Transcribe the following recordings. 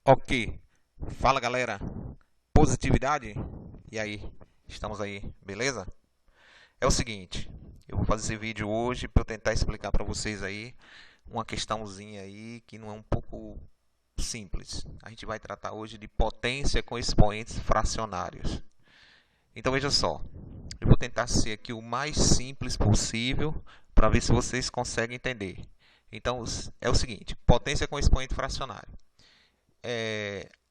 Ok. Fala galera, positividade? E aí, estamos aí, beleza? É o seguinte, eu vou fazer esse vídeo hoje para eu tentar explicar para vocês aí uma questãozinha aí que não é um pouco simples. A gente vai tratar hoje de potência com expoentes fracionários. Então veja só, eu vou tentar ser aqui o mais simples possível para ver se vocês conseguem entender. Então é o seguinte, potência com expoente fracionário.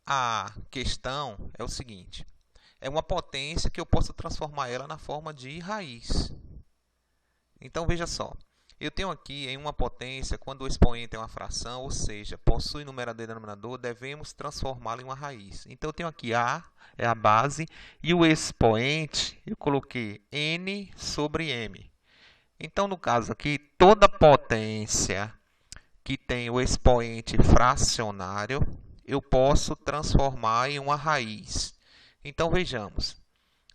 A questão é o seguinte: é uma potência que eu posso transformar ela na forma de raiz. Então veja só, eu tenho aqui em uma potência, quando o expoente é uma fração, ou seja, possui numerador e denominador, devemos transformá-lo em uma raiz. Então eu tenho aqui A, é a base, e o expoente, eu coloquei N sobre M. Então, no caso aqui, toda potência que tem o expoente fracionário, eu posso transformar em uma raiz. Então, vejamos.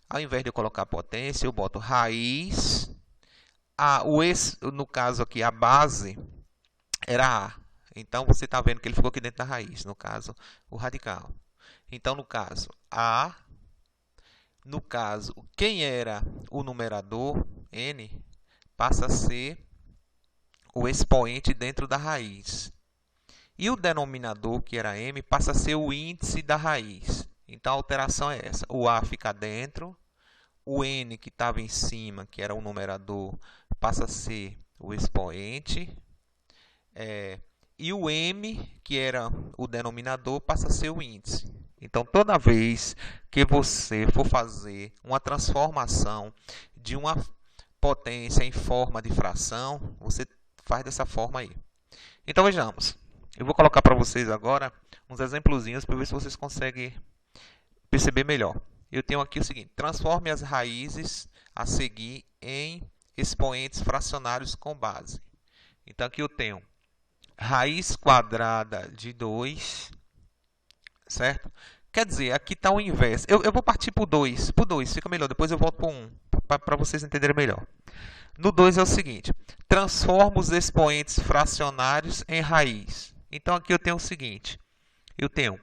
Ao invés de eu colocar potência, eu boto raiz. No caso aqui, a base era A. Então, você está vendo que ele ficou aqui dentro da raiz. No caso, o radical. Então, no caso, A. No caso, quem era o numerador, N, passa a ser o expoente dentro da raiz. E o denominador, que era m, passa a ser o índice da raiz. Então, a alteração é essa. O a fica dentro, o n, que estava em cima, que era o numerador, passa a ser o expoente. E o m, que era o denominador, passa a ser o índice. Então, toda vez que você for fazer uma transformação de uma potência em forma de fração, você faz dessa forma aí. Então, vejamos. Eu vou colocar para vocês agora uns exemplozinhos para ver se vocês conseguem perceber melhor. Eu tenho aqui o seguinte: transforme as raízes a seguir em expoentes fracionários com base. Então, aqui eu tenho raiz quadrada de 2, certo? Quer dizer, aqui está o inverso. Eu vou partir para o 2. Para o 2 fica melhor. Depois eu volto para o 1, para vocês entenderem melhor. No 2 é o seguinte: transforma os expoentes fracionários em raiz. Então, aqui eu tenho o seguinte: eu tenho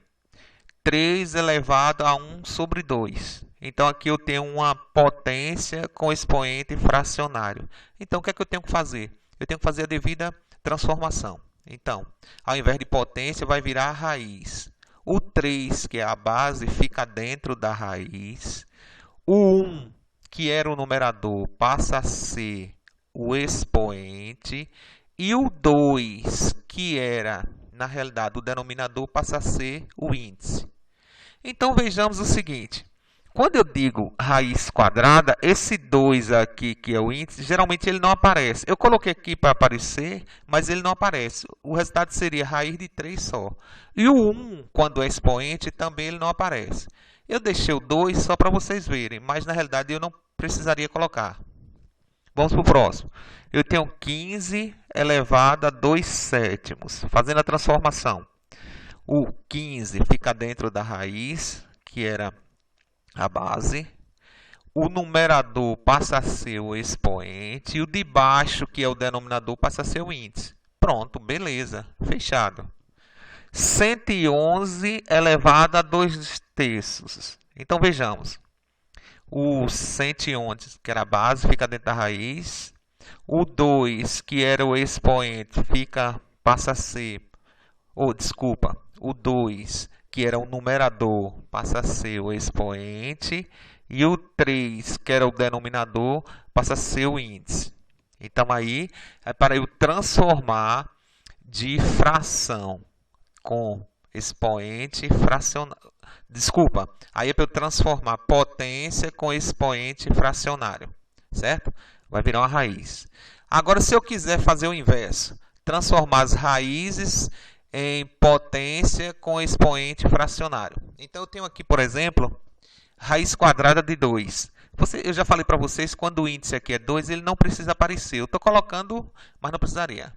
3 elevado a 1 sobre 2. Então, aqui eu tenho uma potência com expoente fracionário. Então, o que é que eu tenho que fazer? Eu tenho que fazer a devida transformação. Então, ao invés de potência, vai virar raiz. O 3, que é a base, fica dentro da raiz. O 1, que era o numerador, passa a ser o expoente. E o 2, que era, na realidade, o denominador, passa a ser o índice. Então, vejamos o seguinte. Quando eu digo raiz quadrada, esse 2 aqui, que é o índice, geralmente ele não aparece. Eu coloquei aqui para aparecer, mas ele não aparece. O resultado seria raiz de 3 só. E o 1, quando é expoente, também ele não aparece. Eu deixei o 2 só para vocês verem, mas na realidade eu não precisaria colocar. Vamos para o próximo. Eu tenho 15 elevado a 2 sétimos. Fazendo a transformação. O 15 fica dentro da raiz, que era a base. O numerador passa a ser o expoente. E o de baixo, que é o denominador, passa a ser o índice. Pronto, beleza. Fechado. 111 elevado a 2 terços. Então, vejamos. O 111, que era a base, fica dentro da raiz. O 2, que era o expoente, passa a ser... desculpa. O 2, que era o numerador, passa a ser o expoente. E o 3, que era o denominador, passa a ser o índice. Então, aí, é para eu transformar de fração com expoente fracionário. Desculpa, aí é para eu transformar potência com expoente fracionário, certo? Vai virar uma raiz. Agora, se eu quiser fazer o inverso, transformar as raízes em potência com expoente fracionário. Então, eu tenho aqui, por exemplo, raiz quadrada de 2. Eu já falei para vocês, quando o índice aqui é 2, ele não precisa aparecer. Eu estou colocando, mas não precisaria.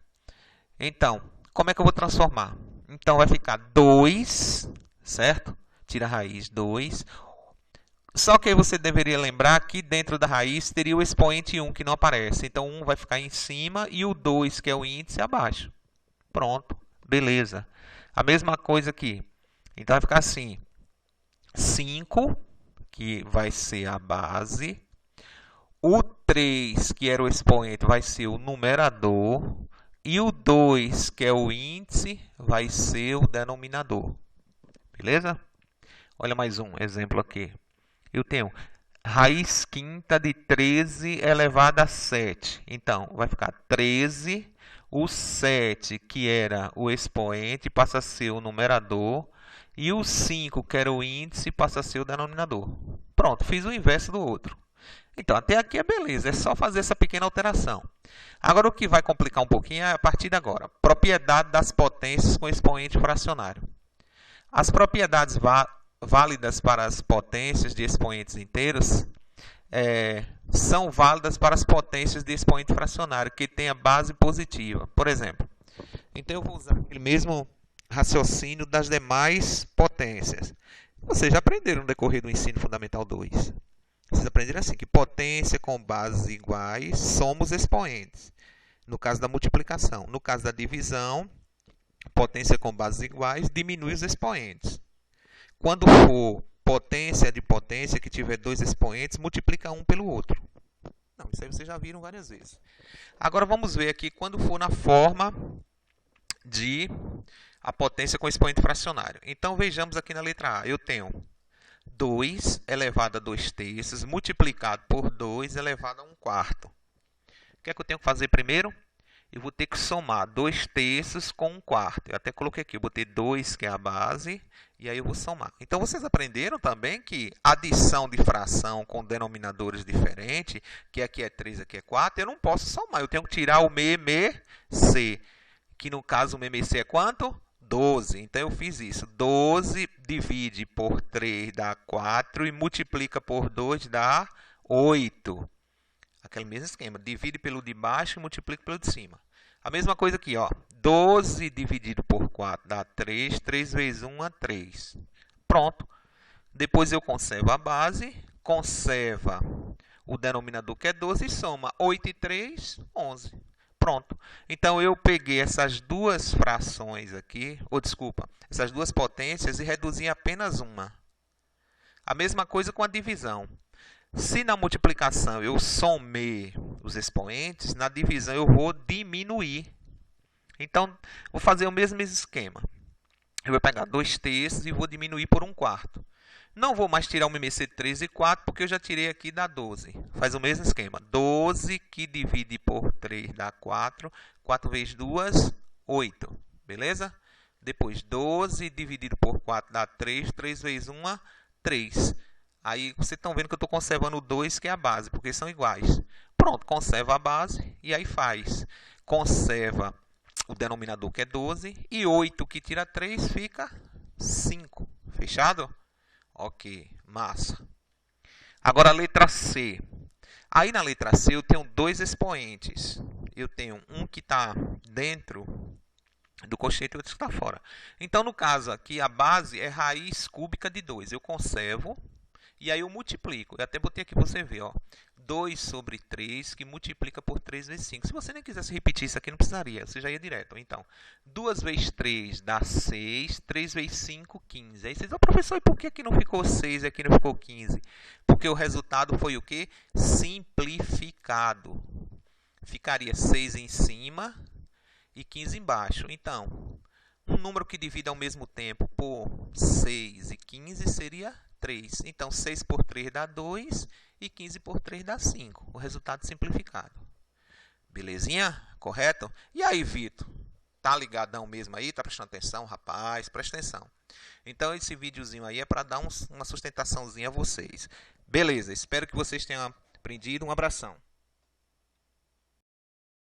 Então, como é que eu vou transformar? Então, vai ficar 2, certo? Tira a raiz 2. Só que aí você deveria lembrar que dentro da raiz teria o expoente 1, que não aparece. Então, 1 vai ficar em cima e o 2, que é o índice, abaixo. Pronto, beleza. A mesma coisa aqui. Então vai ficar assim: 5, que vai ser a base. O 3, que era o expoente, vai ser o numerador. E o 2, que é o índice, vai ser o denominador. Beleza? Olha mais um exemplo aqui. Eu tenho raiz quinta de 13 elevado a 7. Então, vai ficar 13. O 7, que era o expoente, passa a ser o numerador. E o 5, que era o índice, passa a ser o denominador. Pronto, fiz o inverso do outro. Então, até aqui é beleza, é só fazer essa pequena alteração. Agora, o que vai complicar um pouquinho é a partir de agora. Propriedade das potências com expoente fracionário. As propriedades válidas para as potências de expoentes inteiros são válidas para as potências de expoente fracionário que tenha base positiva. Por exemplo, então eu vou usar aquele mesmo raciocínio das demais potências. Vocês já aprenderam no decorrer do ensino fundamental 2. Vocês aprenderam assim, que potência com bases iguais somos expoentes. No caso da multiplicação. No caso da divisão, potência com bases iguais diminui os expoentes. Quando for potência de potência que tiver dois expoentes, multiplica um pelo outro. Não, isso aí vocês já viram várias vezes. Agora vamos ver aqui quando for na forma de a potência com expoente fracionário. Então vejamos aqui na letra A. Eu tenho 2 elevado a 2 terços multiplicado por 2 elevado a 1 quarto. O que é que eu tenho que fazer primeiro? Eu vou ter que somar 2 terços com 1 quarto. Eu até coloquei aqui, eu botei 2, que é a base, e aí eu vou somar. Então, vocês aprenderam também que adição de fração com denominadores diferentes, que aqui é 3, aqui é 4, eu não posso somar. Eu tenho que tirar o MMC, que no caso o MMC é quanto? 12. Então, eu fiz isso. 12 divide por 3 dá 4 e multiplica por 2 dá 8. Aquele mesmo esquema. Divide pelo de baixo e multiplica pelo de cima. A mesma coisa aqui, ó. 12 dividido por 4 dá 3. 3 vezes 1 é 3. Pronto. Depois eu conservo a base, conserva o denominador que é 12 e soma 8 e 3, 11. Pronto. Então, eu peguei essas duas frações aqui, essas duas potências e reduzi em apenas uma. A mesma coisa com a divisão. Se na multiplicação eu somei os expoentes, na divisão eu vou diminuir. Então, vou fazer o mesmo esquema. Eu vou pegar 2 terços e vou diminuir por 1 quarto. Não vou mais tirar o MMC de 3 e 4, porque eu já tirei aqui da 12. Faz o mesmo esquema. 12 que divide por 3 dá 4. 4 vezes 2, 8. Beleza? Depois, 12 dividido por 4 dá 3. 3 vezes 1, 3. Aí, vocês estão vendo que eu estou conservando o 2, que é a base, porque são iguais. Pronto, conserva a base e aí faz. Conserva o denominador, que é 12. E 8 que tira 3 fica 5. Fechado? Ok, massa. Agora a letra C. Aí na letra C eu tenho dois expoentes. Eu tenho um que está dentro do cochete e outro que está fora. Então, no caso aqui, a base é raiz cúbica de 2. Eu conservo e aí eu multiplico. Eu até botei aqui para você ver, ó. 2 sobre 3, que multiplica por 3 vezes 5. Se você nem quisesse repetir isso aqui, não precisaria. Você já ia direto. Então, 2 vezes 3 dá 6. 3 vezes 5, 15. Aí você diz, professor, e por que aqui não ficou 6 e aqui não ficou 15? Porque o resultado foi o quê? Simplificado. Ficaria 6 em cima e 15 embaixo. Então, um número que divide ao mesmo tempo por 6 e 15 seria 3. Então, 6 por 3 dá 2 e 15 por 3 dá 5. O resultado simplificado. Belezinha? Correto? E aí, Vitor? Tá ligadão mesmo aí? Tá prestando atenção? Rapaz, presta atenção. Então, esse videozinho aí é para dar uma sustentaçãozinha a vocês. Beleza, espero que vocês tenham aprendido. Um abração.